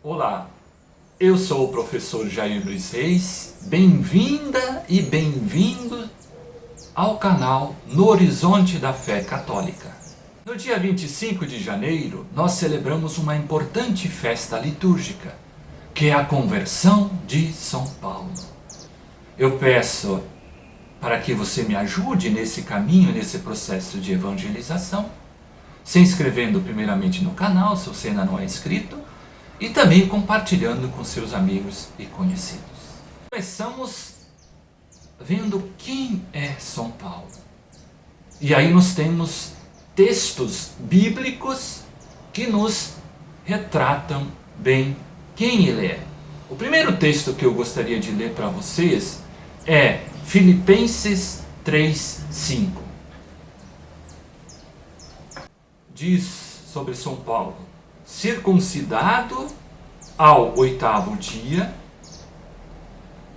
Olá, eu sou o professor Jair Luiz Reis, bem-vinda e bem-vindo ao canal No Horizonte da Fé Católica. No dia 25 de janeiro, nós celebramos uma importante festa litúrgica, que é a conversão de São Paulo. Eu peço para que você me ajude nesse caminho, nesse processo de evangelização, se inscrevendo primeiramente no canal, se você ainda não é inscrito, e também compartilhando com seus amigos e conhecidos. Começamos vendo quem é São Paulo. E aí nós temos textos bíblicos que nos retratam bem quem ele é. O primeiro texto que eu gostaria de ler para vocês é Filipenses 3:5. Diz sobre São Paulo: circuncidado ao 8º dia,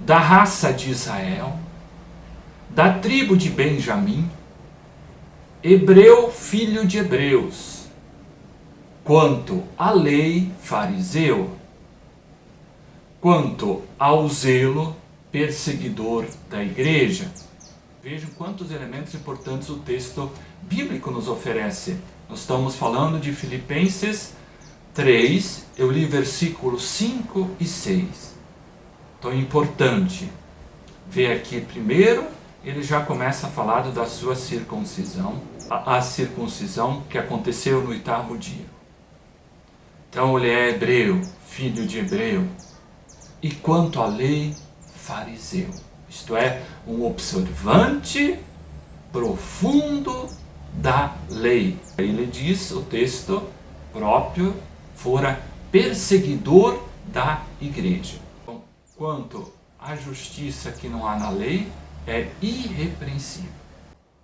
da raça de Israel, da tribo de Benjamim, hebreu, filho de hebreus, quanto à lei, fariseu, quanto ao zelo, perseguidor da igreja. Vejam quantos elementos importantes o texto bíblico nos oferece. Nós estamos falando de Filipenses 3, eu li versículos 5 e 6. Então é importante ver aqui primeiro, ele já começa a falar da sua circuncisão, a circuncisão que aconteceu no 8º dia. Então ele é hebreu, filho de hebreu, e quanto à lei, fariseu. Isto é, um observante profundo da lei. Ele diz, o texto próprio, fora perseguidor da igreja. Então, quanto à justiça que não há na lei, é irrepreensível.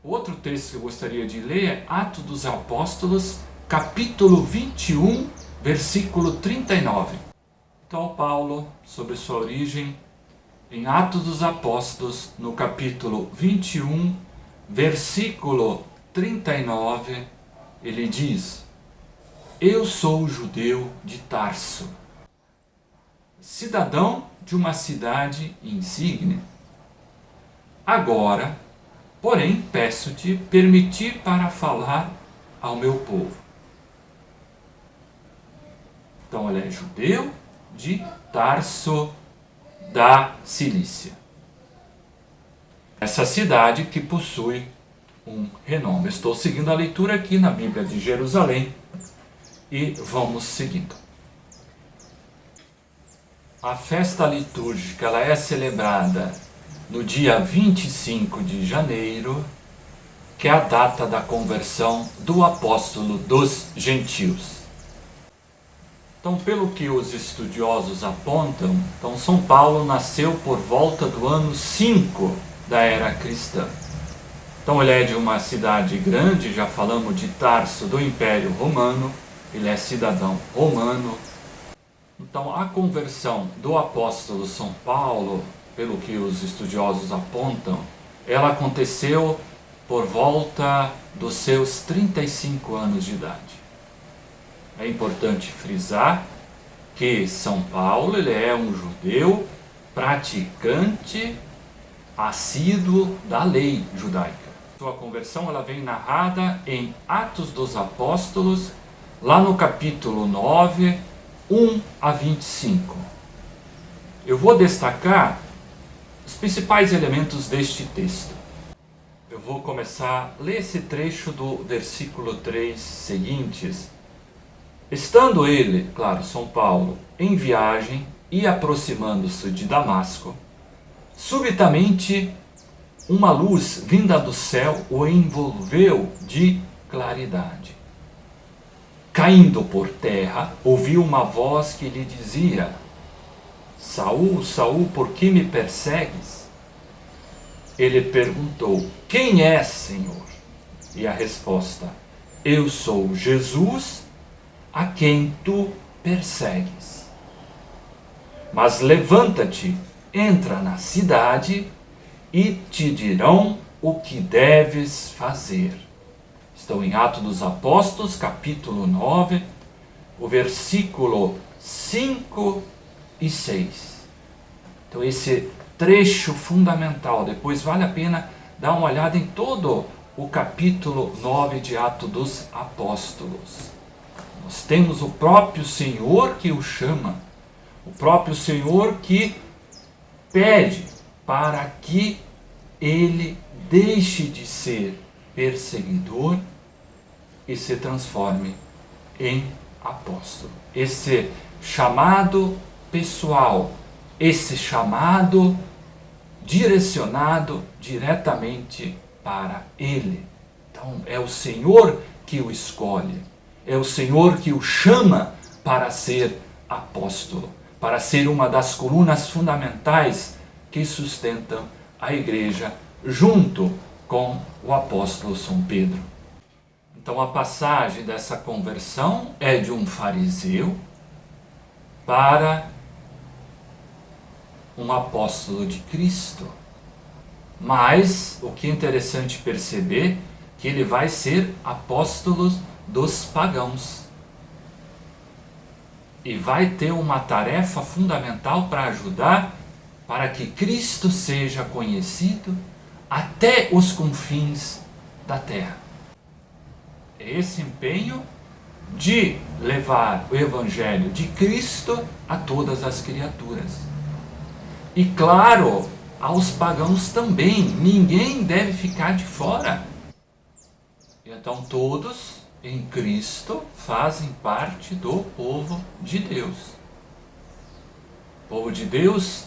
Outro texto que eu gostaria de ler é Atos dos Apóstolos, capítulo 21, versículo 39. Então, Paulo, sobre sua origem, em Atos dos Apóstolos, no capítulo 21, versículo 39, ele diz: eu sou judeu de Tarso, cidadão de uma cidade insígne. Agora, porém, peço-te permitir para falar ao meu povo. Então ele é judeu de Tarso da Cilícia. Essa cidade que possui um renome. Estou seguindo a leitura aqui na Bíblia de Jerusalém e vamos seguindo. A festa litúrgica ela é celebrada no dia 25 de janeiro, que é a data da conversão do apóstolo dos gentios. Então, pelo que os estudiosos apontam, então São Paulo nasceu por volta do ano 5 da era cristã. Então ele é de uma cidade grande, já falamos de Tarso, do Império Romano, ele é cidadão romano. Então a conversão do apóstolo São Paulo, pelo que os estudiosos apontam, ela aconteceu por volta dos seus 35 anos de idade. É importante frisar que São Paulo ele é um judeu praticante assíduo da lei judaica. Sua conversão ela vem narrada em Atos dos Apóstolos, lá no capítulo 9, 1 a 25. Eu vou destacar os principais elementos deste texto. Eu vou começar a ler esse trecho do versículo 3 seguintes. Estando ele, claro, São Paulo, em viagem e aproximando-se de Damasco, subitamente uma luz vinda do céu o envolveu de claridade. Caindo por terra, ouviu uma voz que lhe dizia: Saul, Saul, por que me persegues? Ele perguntou: quem és, Senhor? E a resposta: eu sou Jesus, a quem tu persegues. Mas levanta-te, entra na cidade e te dirão o que deves fazer. Estão em Atos dos Apóstolos, capítulo 9, o versículo 5 e 6. Então esse trecho fundamental, depois vale a pena dar uma olhada em todo o capítulo 9 de Atos dos Apóstolos. Nós temos o próprio Senhor que o chama, o próprio Senhor que pede para que ele deixe de ser perseguidor e se transforme em apóstolo. Esse chamado pessoal, esse chamado direcionado diretamente para ele. Então é o Senhor que o escolhe, é o Senhor que o chama para ser apóstolo, para ser uma das colunas fundamentais que sustentam a igreja junto com o apóstolo São Pedro. Então a passagem dessa conversão é de um fariseu para um apóstolo de Cristo. Mas o que é interessante perceber que ele vai ser apóstolo dos pagãos. E vai ter uma tarefa fundamental para ajudar para que Cristo seja conhecido até os confins da terra. É esse empenho de levar o Evangelho de Cristo a todas as criaturas. E claro, aos pagãos também, ninguém deve ficar de fora. Então todos em Cristo fazem parte do povo de Deus. O povo de Deus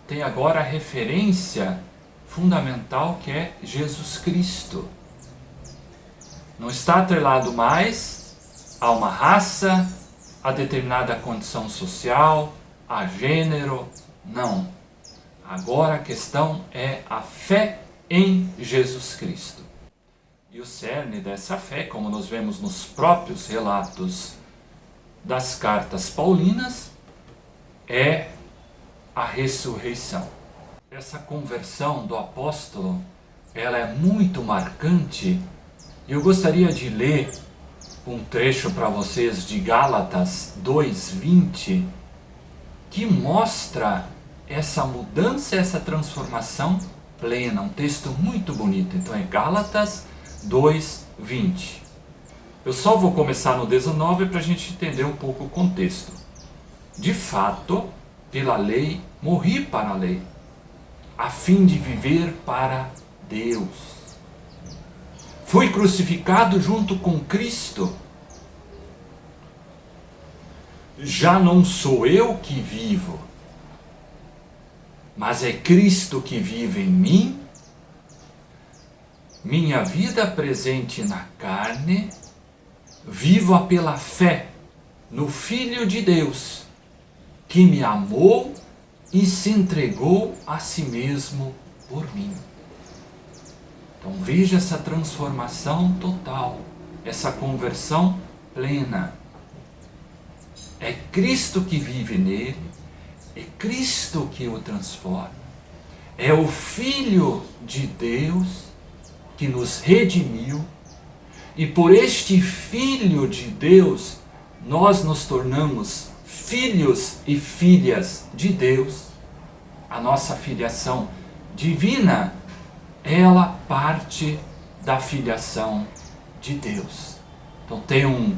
tem agora a referência fundamental que é Jesus Cristo. Não está atrelado mais a uma raça, a determinada condição social, a gênero, não. Agora a questão é a fé em Jesus Cristo. E o cerne dessa fé, como nós vemos nos próprios relatos das cartas paulinas, é a ressurreição. Essa conversão do apóstolo, ela é muito marcante. Eu gostaria de ler um trecho para vocês de Gálatas 2:20, que mostra essa mudança, essa transformação plena. Um texto muito bonito. Então é Gálatas 2:20. Eu só vou começar no 19 para a gente entender um pouco o contexto. De fato, pela lei, morri para a lei, a fim de viver para Deus. Fui crucificado junto com Cristo. Já não sou eu que vivo, mas é Cristo que vive em mim. Minha vida presente na carne, vivo-a pela fé no Filho de Deus, que me amou e se entregou a si mesmo por mim. Então veja essa transformação total, essa conversão plena. É Cristo que vive nele, é Cristo que o transforma. É o Filho de Deus que nos redimiu, e por este Filho de Deus nós nos tornamos filhos e filhas de Deus. A nossa filiação divina, ela parte da filiação de Deus. Então tem um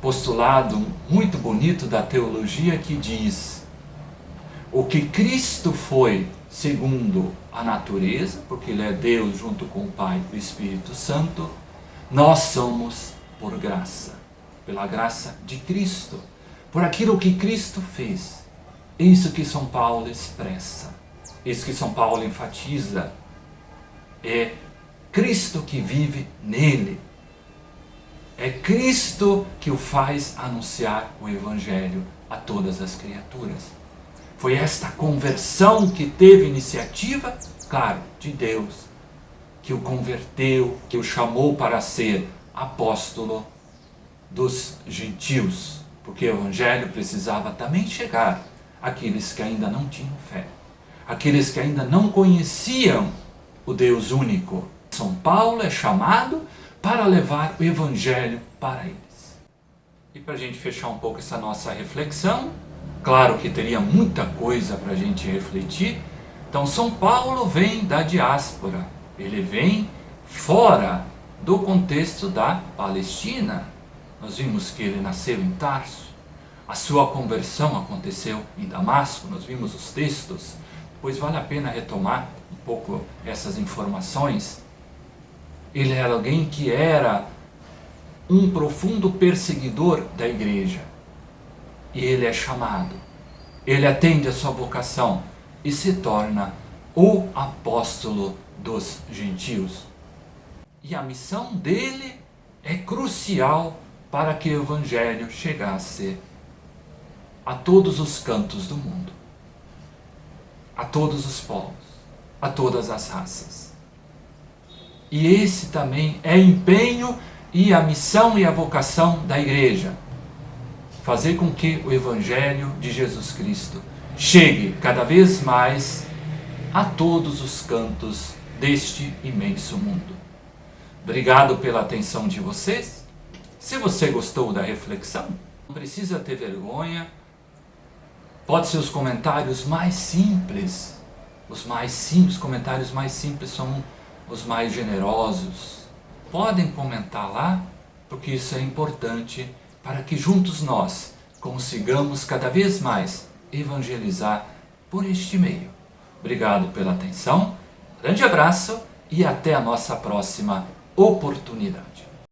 postulado muito bonito da teologia que diz: o que Cristo foi segundo a natureza, porque Ele é Deus junto com o Pai e o Espírito Santo, nós somos por graça, pela graça de Cristo, por aquilo que Cristo fez. Isso que São Paulo expressa, isso que São Paulo enfatiza, é Cristo que vive nele. É Cristo que o faz anunciar o Evangelho a todas as criaturas. Foi esta conversão que teve iniciativa, claro, de Deus, que o converteu, que o chamou para ser apóstolo dos gentios, porque o Evangelho precisava também chegar àqueles que ainda não tinham fé, aqueles que ainda não conheciam o Deus único. São Paulo é chamado para levar o Evangelho para eles. E para a gente fechar um pouco essa nossa reflexão, claro que teria muita coisa para a gente refletir. Então São Paulo vem da diáspora, ele vem fora do contexto da Palestina. Nós vimos que ele nasceu em Tarso, a sua conversão aconteceu em Damasco, nós vimos os textos, pois vale a pena retomar um pouco essas informações. Ele era alguém que era um profundo perseguidor da igreja, e ele é chamado, ele atende a sua vocação e se torna o apóstolo dos gentios. E a missão dele é crucial para que o evangelho chegasse a todos os cantos do mundo, a todos os povos, a todas as raças. E esse também é empenho e a missão e a vocação da igreja. Fazer com que o evangelho de Jesus Cristo chegue cada vez mais a todos os cantos deste imenso mundo. Obrigado pela atenção de vocês. Se você gostou da reflexão, não precisa ter vergonha. Pode ser os comentários mais simples. Os comentários mais simples são os mais generosos. Podem comentar lá, porque isso é importante para que juntos nós consigamos cada vez mais evangelizar por este meio. Obrigado pela atenção, grande abraço e até a nossa próxima oportunidade.